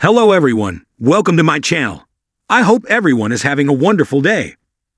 Hello everyone, welcome to my channel. I hope everyone is having a wonderful day.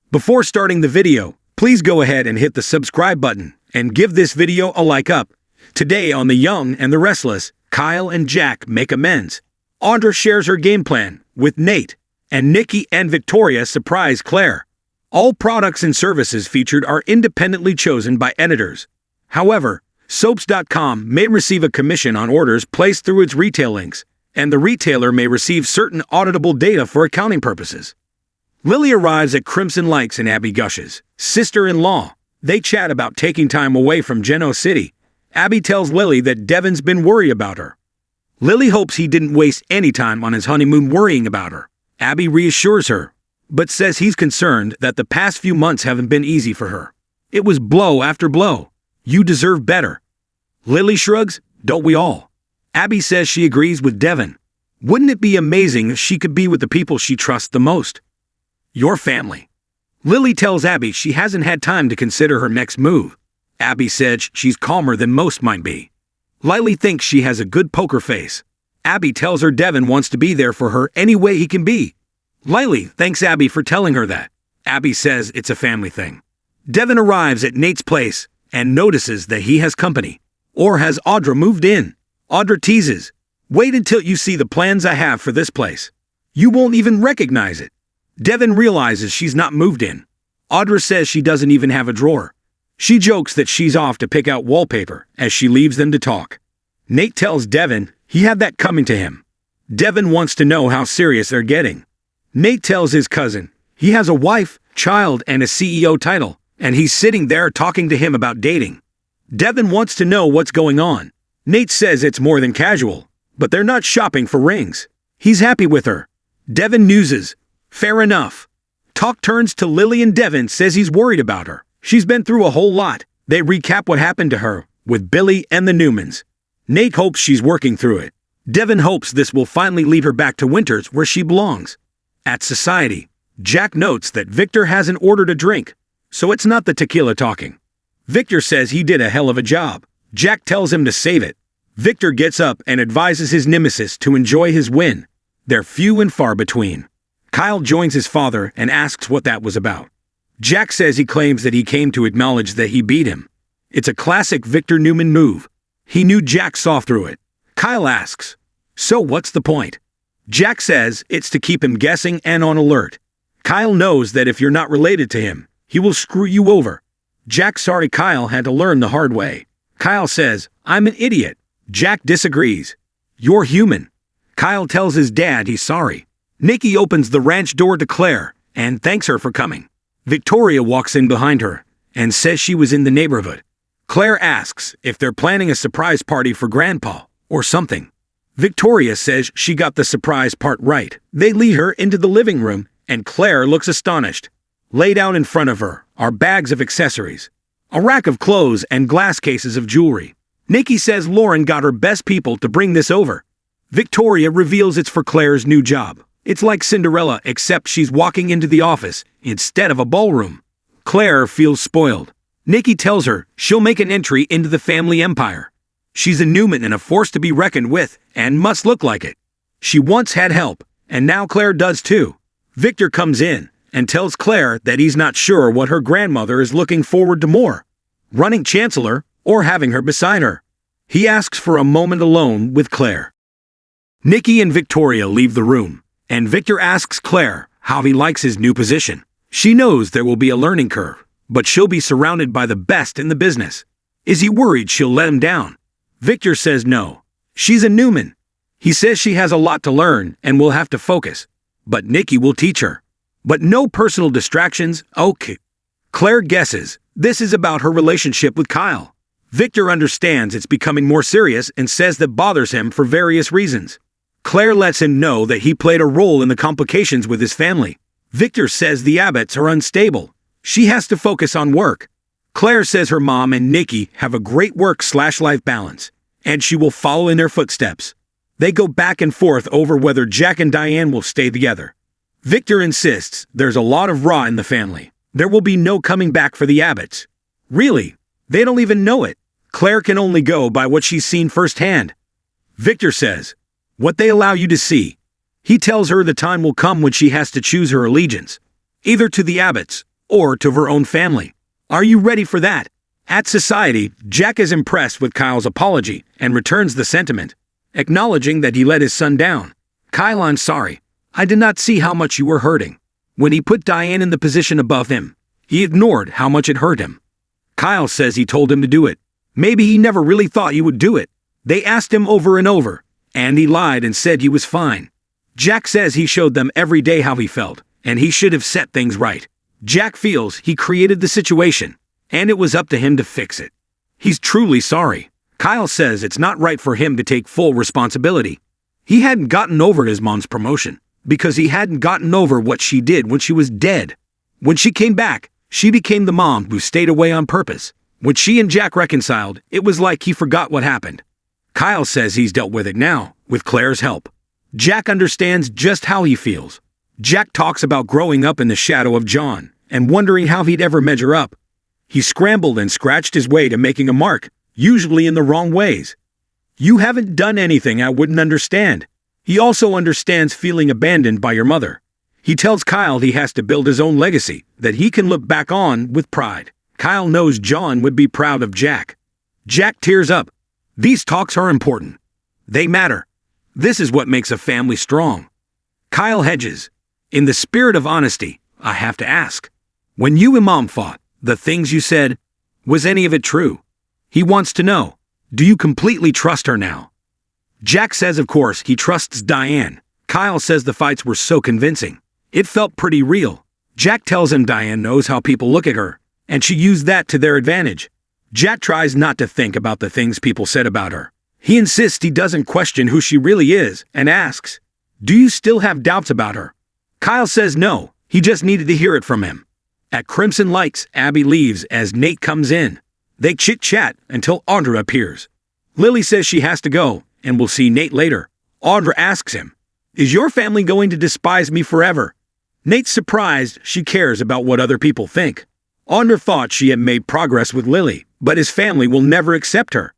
Before starting the video, please go ahead and hit the subscribe button and give this video a like up. Today on The Young and the Restless, Kyle and Jack make amends. Audra shares her game plan with Nate, and Nikki and Victoria surprise Claire. All products and services featured are independently chosen by editors. However, soaps.com may receive a commission on orders placed through its retail links, and the retailer may receive certain auditable data for accounting purposes. Lily arrives at Crimson Lakes and Abby gushes. Sister-in-law. They chat about taking time away from Geno City. Abby tells Lily that Devon's been worried about her. Lily hopes he didn't waste any time on his honeymoon worrying about her. Abby reassures her, but says he's concerned that the past few months haven't been easy for her. It was blow after blow. You deserve better. Lily shrugs, don't we all? Abby says she agrees with Devon. Wouldn't it be amazing if she could be with the people she trusts the most? Your family. Lily tells Abby she hasn't had time to consider her next move. Abby said she's calmer than most might be. Lily thinks she has a good poker face. Abby tells her Devon wants to be there for her any way he can be. Lily thanks Abby for telling her that. Abby says it's a family thing. Devon arrives at Nate's place and notices that he has company. Or has Audra moved in? Audra teases, wait until you see the plans I have for this place. You won't even recognize it. Devon realizes she's not moved in. Audra says she doesn't even have a drawer. She jokes that she's off to pick out wallpaper as she leaves them to talk. Nate tells Devon he had that coming to him. Devon wants to know how serious they're getting. Nate tells his cousin he has a wife, child, and a CEO title, and he's sitting there talking to him about dating. Devon wants to know what's going on. Nate says it's more than casual, but they're not shopping for rings. He's happy with her. Devon muses, fair enough. Talk turns to Lily and Devon says he's worried about her. She's been through a whole lot. They recap what happened to her with Billy and the Newmans. Nate hopes she's working through it. Devon hopes this will finally lead her back to Winters where she belongs. At Society, Jack notes that Victor hasn't ordered a drink, so it's not the tequila talking. Victor says he did a hell of a job. Jack tells him to save it. Victor gets up and advises his nemesis to enjoy his win. They're few and far between. Kyle joins his father and asks what that was about. Jack says he claims that he came to acknowledge that he beat him. It's a classic Victor Newman move. He knew Jack saw through it. Kyle asks, so what's the point? Jack says it's to keep him guessing and on alert. Kyle knows that if you're not related to him, he will screw you over. Jack's sorry Kyle had to learn the hard way. Kyle says, I'm an idiot. Jack disagrees. You're human. Kyle tells his dad he's sorry. Nikki opens the ranch door to Claire and thanks her for coming. Victoria walks in behind her and says she was in the neighborhood. Claire asks if they're planning a surprise party for Grandpa or something. Victoria says she got the surprise part right. They lead her into the living room and Claire looks astonished. Laid out in front of her are bags of accessories, a rack of clothes and glass cases of jewelry. Nikki says Lauren got her best people to bring this over. Victoria reveals it's for Claire's new job. It's like Cinderella except she's walking into the office instead of a ballroom. Claire feels spoiled. Nikki tells her she'll make an entry into the family empire. She's a Newman and a force to be reckoned with and must look like it. She once had help, and now Claire does too. Victor comes in and tells Claire that he's not sure what her grandmother is looking forward to more, running Chancellor or having her beside her. He asks for a moment alone with Claire. Nikki and Victoria leave the room, and Victor asks Claire how he likes his new position. She knows there will be a learning curve, but she'll be surrounded by the best in the business. Is he worried she'll let him down? Victor says no. She's a Newman. He says she has a lot to learn and will have to focus, but Nikki will teach her. But no personal distractions, okay. Claire guesses this is about her relationship with Kyle. Victor understands it's becoming more serious and says that bothers him for various reasons. Claire lets him know that he played a role in the complications with his family. Victor says the Abbotts are unstable. She has to focus on work. Claire says her mom and Nikki have a great work/life balance, and she will follow in their footsteps. They go back and forth over whether Jack and Diane will stay together. Victor insists there's a lot of raw in the family. There will be no coming back for the Abbotts. Really, they don't even know it. Claire can only go by what she's seen firsthand. Victor says, what they allow you to see. He tells her the time will come when she has to choose her allegiance, either to the Abbotts or to her own family. Are you ready for that? At society, Jack is impressed with Kyle's apology and returns the sentiment, acknowledging that he let his son down. Kyle, I'm sorry. I did not see how much you were hurting. When he put Diane in the position above him, he ignored how much it hurt him. Kyle says he told him to do it. Maybe he never really thought he would do it. They asked him over and over, and he lied and said he was fine. Jack says he showed them every day how he felt, and he should have set things right. Jack feels he created the situation, and it was up to him to fix it. He's truly sorry. Kyle says it's not right for him to take full responsibility. He hadn't gotten over his mom's promotion, because he hadn't gotten over what she did when she was dead. When she came back, she became the mom who stayed away on purpose. When she and Jack reconciled, it was like he forgot what happened. Kyle says he's dealt with it now, with Claire's help. Jack understands just how he feels. Jack talks about growing up in the shadow of John and wondering how he'd ever measure up. He scrambled and scratched his way to making a mark, usually in the wrong ways. You haven't done anything I wouldn't understand. He also understands feeling abandoned by your mother. He tells Kyle he has to build his own legacy that he can look back on with pride. Kyle knows John would be proud of Jack. Jack tears up. These talks are important. They matter. This is what makes a family strong. Kyle hedges. In the spirit of honesty, I have to ask. When you and Mom fought, the things you said, was any of it true? He wants to know, do you completely trust her now? Jack says of course he trusts Diane. Kyle says the fights were so convincing. It felt pretty real. Jack tells him Diane knows how people look at her, and she used that to their advantage. Jack tries not to think about the things people said about her. He insists he doesn't question who she really is and asks, do you still have doubts about her? Kyle says no, he just needed to hear it from him. At Crimson Lights, Abby leaves as Nate comes in. They chit-chat until Audra appears. Lily says she has to go and will see Nate later. Audra asks him, is your family going to despise me forever? Nate's surprised she cares about what other people think. Audra thought she had made progress with Lily, but his family will never accept her.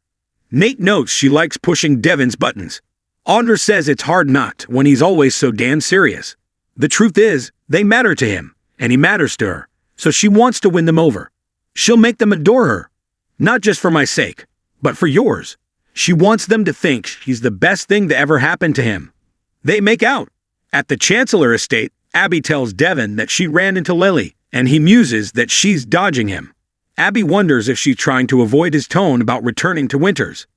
Nate notes she likes pushing Devon's buttons. Audra says it's hard not when he's always so damn serious. The truth is, they matter to him, and he matters to her, so she wants to win them over. She'll make them adore her, not just for my sake, but for yours. She wants them to think she's the best thing to ever happen to him. They make out. At the Chancellor estate, Abby tells Devon that she ran into Lily, and he muses that she's dodging him. Abby wonders if she's trying to avoid his tone about returning to Winters.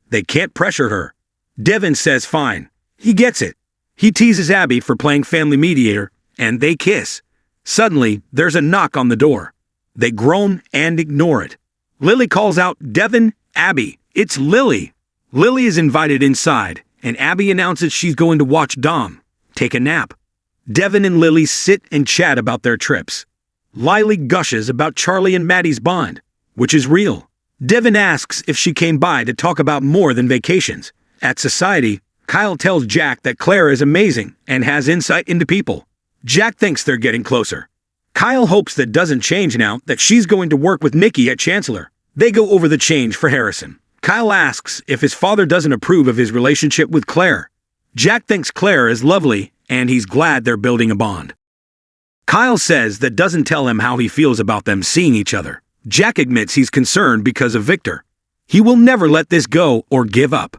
They can't pressure her. Devon says fine. He gets it. He teases Abby for playing family mediator, and they kiss. Suddenly, there's a knock on the door. They groan and ignore it. Lily calls out, Devon, Abby, it's Lily. Lily is invited inside, and Abby announces she's going to watch Dom take a nap. Devon and Lily sit and chat about their trips. Lily gushes about Charlie and Maddie's bond, which is real. Devon asks if she came by to talk about more than vacations. At society, Kyle tells Jack that Claire is amazing and has insight into people. Jack thinks they're getting closer. Kyle hopes that doesn't change now that she's going to work with Nikki at Chancellor. They go over the change for Harrison. Kyle asks if his father doesn't approve of his relationship with Claire. Jack thinks Claire is lovely, and he's glad they're building a bond. Kyle says that doesn't tell him how he feels about them seeing each other. Jack admits he's concerned because of Victor. He will never let this go or give up.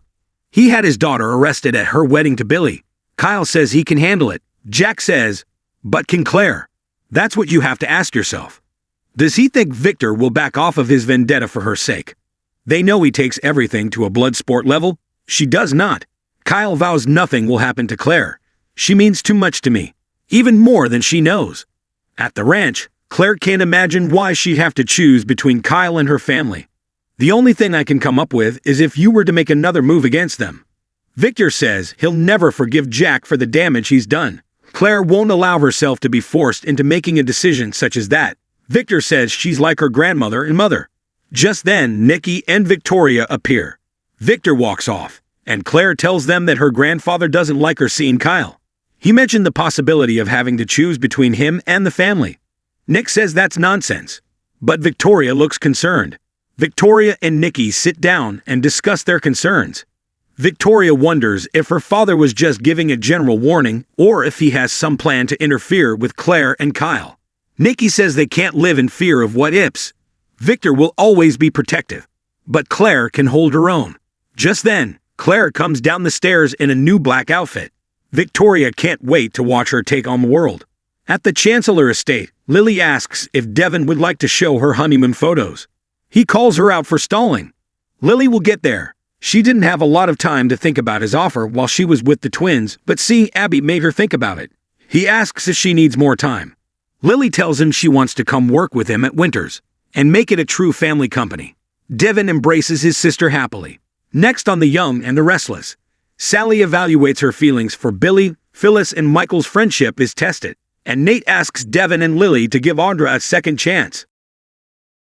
He had his daughter arrested at her wedding to Billy. Kyle says he can handle it. Jack says, but can Claire? That's what you have to ask yourself. Does he think Victor will back off of his vendetta for her sake? They know he takes everything to a blood sport level. She does not. Kyle vows nothing will happen to Claire. She means too much to me, even more than she knows. At the ranch, Claire can't imagine why she'd have to choose between Kyle and her family. The only thing I can come up with is if you were to make another move against them. Victor says he'll never forgive Jack for the damage he's done. Claire won't allow herself to be forced into making a decision such as that. Victor says she's like her grandmother and mother. Just then, Nikki and Victoria appear. Victor walks off, and Claire tells them that her grandfather doesn't like her seeing Kyle. He mentioned the possibility of having to choose between him and the family. Nick says that's nonsense, but Victoria looks concerned. Victoria and Nikki sit down and discuss their concerns. Victoria wonders if her father was just giving a general warning or if he has some plan to interfere with Claire and Kyle. Nikki says they can't live in fear of what-ifs. Victor will always be protective, but Claire can hold her own. Just then, Claire comes down the stairs in a new black outfit. Victoria can't wait to watch her take on the world. At the Chancellor estate, Lily asks if Devon would like to show her honeymoon photos. He calls her out for stalling. Lily will get there. She didn't have a lot of time to think about his offer while she was with the twins, but seeing Abby made her think about it. He asks if she needs more time. Lily tells him she wants to come work with him at Winters and make it a true family company. Devon embraces his sister happily. Next on The Young and the Restless, Sally evaluates her feelings for Billy, Phyllis, and Michael's friendship is tested, and Nate asks Devon and Lily to give Audra a second chance.